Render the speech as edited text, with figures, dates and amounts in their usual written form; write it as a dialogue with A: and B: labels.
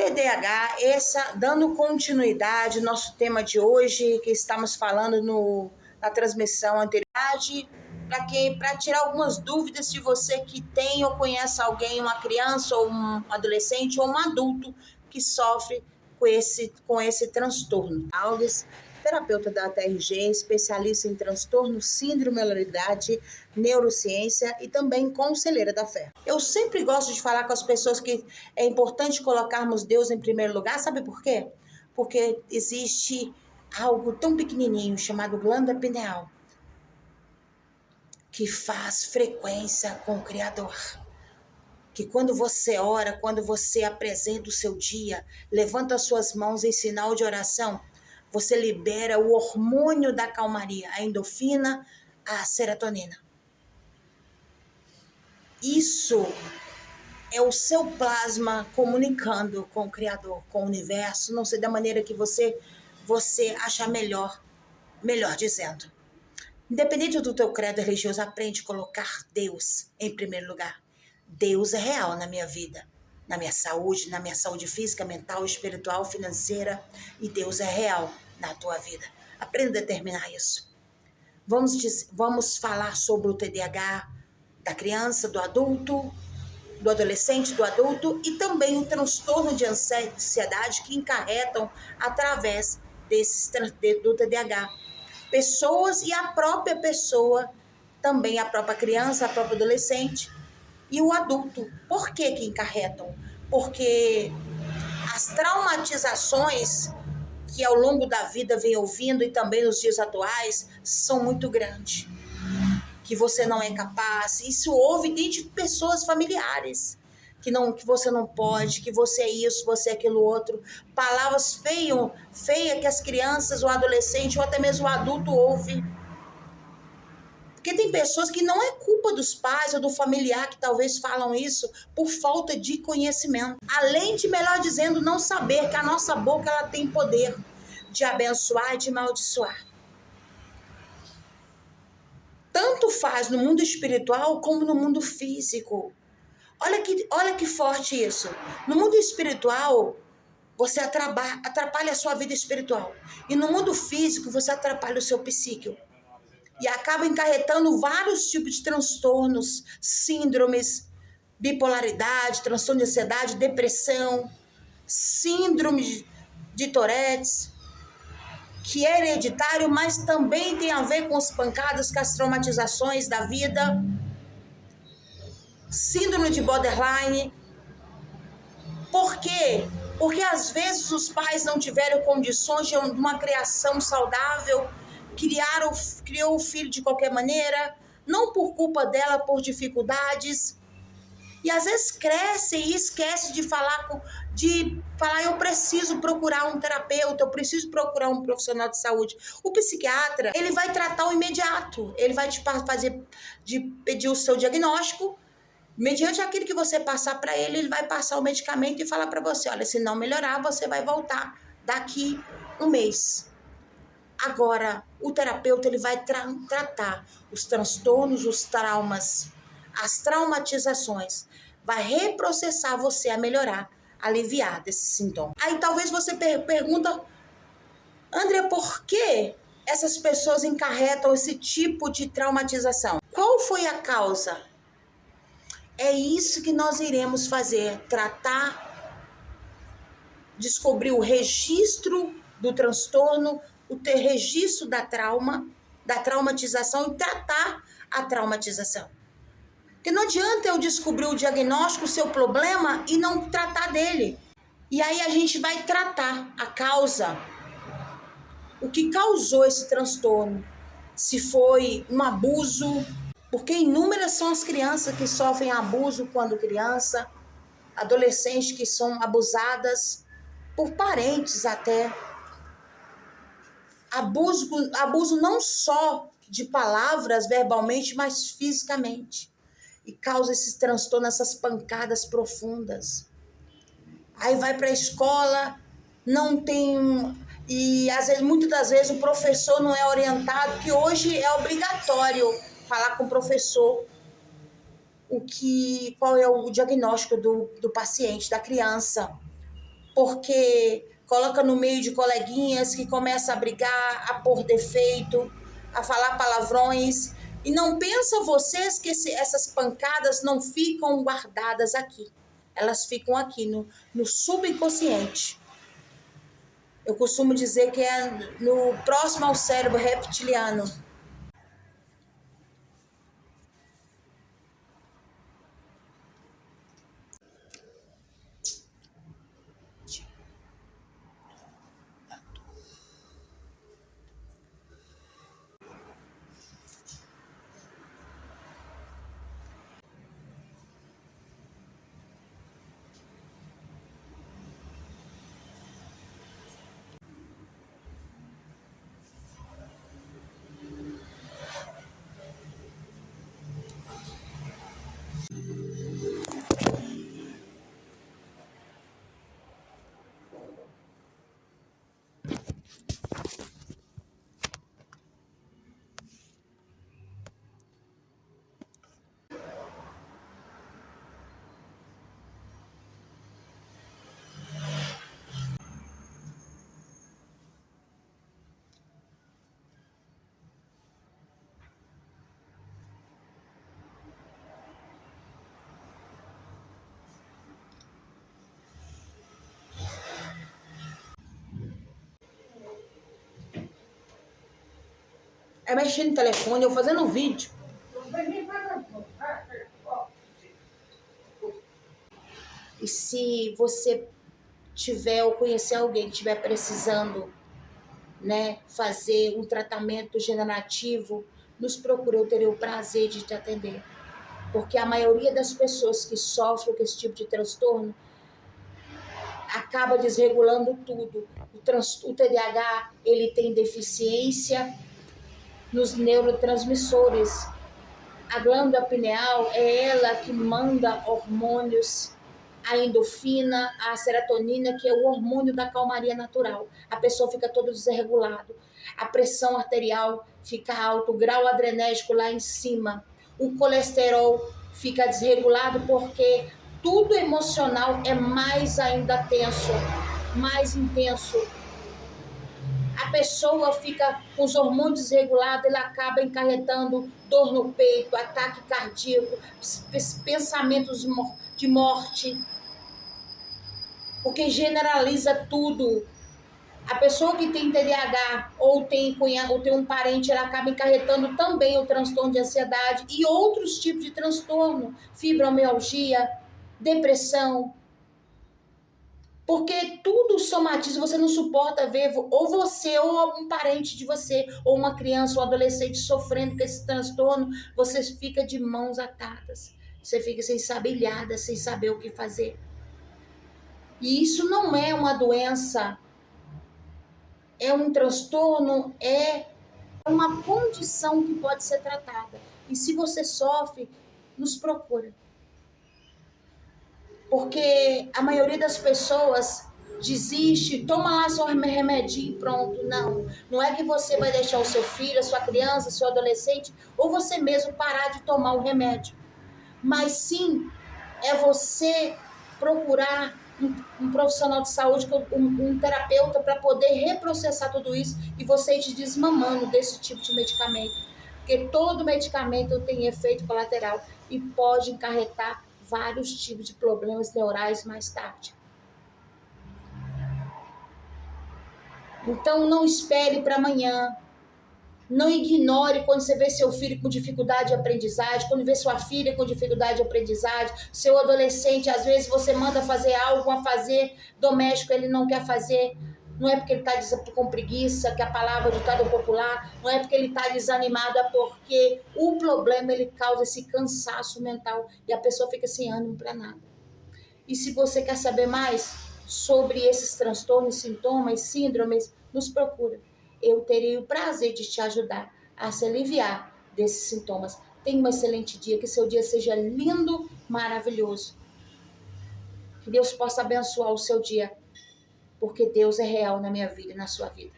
A: TDAH, dando continuidade ao nosso tema de hoje, que estamos falando na transmissão anterior, para tirar algumas dúvidas de você que tem ou conhece alguém, uma criança ou um adolescente ou um adulto que sofre com esse transtorno. Alves, terapeuta da TRG, especialista em transtorno, síndrome, oralidade, neurociência e também conselheira da fé. Eu sempre gosto de falar com as pessoas que é importante colocarmos Deus em primeiro lugar, sabe por quê? Porque existe algo tão pequenininho chamado glândula pineal que faz frequência com o Criador. Que quando você ora, quando você apresenta o seu dia, levanta as suas mãos em sinal de oração, você libera o hormônio da calmaria, a endorfina, a serotonina. Isso é o seu plasma comunicando com o Criador, com o universo, não sei da maneira que você achar melhor dizendo. Independente do teu credo religioso, aprende a colocar Deus em primeiro lugar. Deus é real na minha vida, na minha saúde física, mental, espiritual, financeira, e Deus é real na tua vida. Aprenda a determinar isso. Vamos falar sobre o TDAH da criança, do adulto, do adolescente, do adulto e também o transtorno de ansiedade que encarretam através do TDAH. Pessoas e a própria pessoa, também a própria criança, a própria adolescente e o adulto. Por que encarretam? Porque as traumatizações que ao longo da vida vem ouvindo e também nos dias atuais são muito grandes. Que você não é capaz, isso ouve de pessoas familiares, que você não pode, que você é isso, você é aquilo outro, palavras feias que as crianças, o adolescente ou até mesmo o adulto ouve. Porque tem pessoas que não é culpa dos pais ou do familiar que talvez falam isso por falta de conhecimento. Além de, melhor dizendo, não saber que a nossa boca ela tem poder de abençoar e de amaldiçoar. Tanto faz no mundo espiritual como no mundo físico. Olha que forte isso. No mundo espiritual, você atrapalha a sua vida espiritual. E no mundo físico, você atrapalha o seu psíquico. E acaba encarretando vários tipos de transtornos, síndromes, bipolaridade, transtorno de ansiedade, depressão, síndrome de Tourette, que é hereditário, mas também tem a ver com as pancadas, com as traumatizações da vida, síndrome de borderline. Por quê? Porque às vezes os pais não tiveram condições de uma criação saudável, criou o filho de qualquer maneira, não por culpa dela, por dificuldades. E às vezes cresce e esquece de falar, eu preciso procurar um terapeuta, eu preciso procurar um profissional de saúde. O psiquiatra, ele vai tratar o imediato, ele vai pedir o seu diagnóstico, mediante aquilo que você passar para ele, ele vai passar o medicamento e falar para você, olha, se não melhorar, você vai voltar daqui um mês. Agora, o terapeuta ele vai tratar os transtornos, os traumas, as traumatizações, vai reprocessar você a melhorar, aliviar desses sintomas. Aí talvez você pergunta, André, por que essas pessoas encarretam esse tipo de traumatização? Qual foi a causa? É isso que nós iremos fazer, tratar, descobrir o registro do transtorno, o registro da traumatização e tratar a traumatização. Porque não adianta eu descobrir o diagnóstico, o seu problema e não tratar dele. E aí a gente vai tratar a causa, o que causou esse transtorno. Se foi um abuso, porque inúmeras são as crianças que sofrem abuso quando criança, adolescentes que são abusadas por parentes até. Abuso não só de palavras verbalmente, mas fisicamente. E causa esses transtornos, essas pancadas profundas. Aí vai para a escola, não tem... E muitas das vezes o professor não é orientado, que hoje é obrigatório falar com o professor qual é o diagnóstico do paciente, da criança. porque coloca no meio de coleguinhas que começa a brigar, a pôr defeito, a falar palavrões. E não pensa vocês que essas pancadas não ficam guardadas aqui. Elas ficam aqui no subconsciente. Eu costumo dizer que é no próximo ao cérebro reptiliano. É mexendo no telefone, eu fazendo um vídeo. E se você tiver ou conhecer alguém que estiver precisando, né, fazer um tratamento generativo, nos procure, eu terei o prazer de te atender. Porque a maioria das pessoas que sofrem com esse tipo de transtorno acaba desregulando tudo. O TDAH, ele tem deficiência nos neurotransmissores. A glândula pineal é ela que manda hormônios, a endorfina, a serotonina, que é o hormônio da calmaria natural. A pessoa fica todo desregulado. A pressão arterial fica alta, o grau adrenérgico lá em cima. O colesterol fica desregulado porque tudo emocional é mais ainda tenso, mais intenso. A pessoa fica com os hormônios desregulados, ela acaba encarretando dor no peito, ataque cardíaco, pensamentos de morte, porque generaliza tudo. A pessoa que tem TDAH ou tem um parente, ela acaba encarretando também o transtorno de ansiedade e outros tipos de transtorno, fibromialgia, depressão. Porque tudo somatiza, você não suporta ver ou você ou algum parente de você, ou uma criança ou um adolescente sofrendo com esse transtorno, você fica de mãos atadas. Você fica sem saber ilhada, sem saber o que fazer. E isso não é uma doença, é um transtorno, é uma condição que pode ser tratada. E se você sofre, nos procura. Porque a maioria das pessoas desiste, toma lá seu remedinho e pronto. Não é que você vai deixar o seu filho, a sua criança, seu adolescente, ou você mesmo parar de tomar o remédio. Mas sim, é você procurar um profissional de saúde, um terapeuta, para poder reprocessar tudo isso e você ir desmamando desse tipo de medicamento. Porque todo medicamento tem efeito colateral e pode encarretar vários tipos de problemas neurais mais tarde. Então não espere para amanhã. Não ignore quando você vê seu filho com dificuldade de aprendizagem, quando vê sua filha com dificuldade de aprendizagem, seu adolescente, às vezes você manda fazer algo a fazer doméstico, ele não quer fazer. Não é porque ele está com preguiça, que a palavra ditado popular, não é porque ele está desanimado, é porque o problema ele causa esse cansaço mental e a pessoa fica sem ânimo para nada. E se você quer saber mais sobre esses transtornos, sintomas, síndromes, nos procura. Eu terei o prazer de te ajudar a se aliviar desses sintomas. Tenha um excelente dia, que seu dia seja lindo, maravilhoso. Que Deus possa abençoar o seu dia, porque Deus é real na minha vida e na sua vida.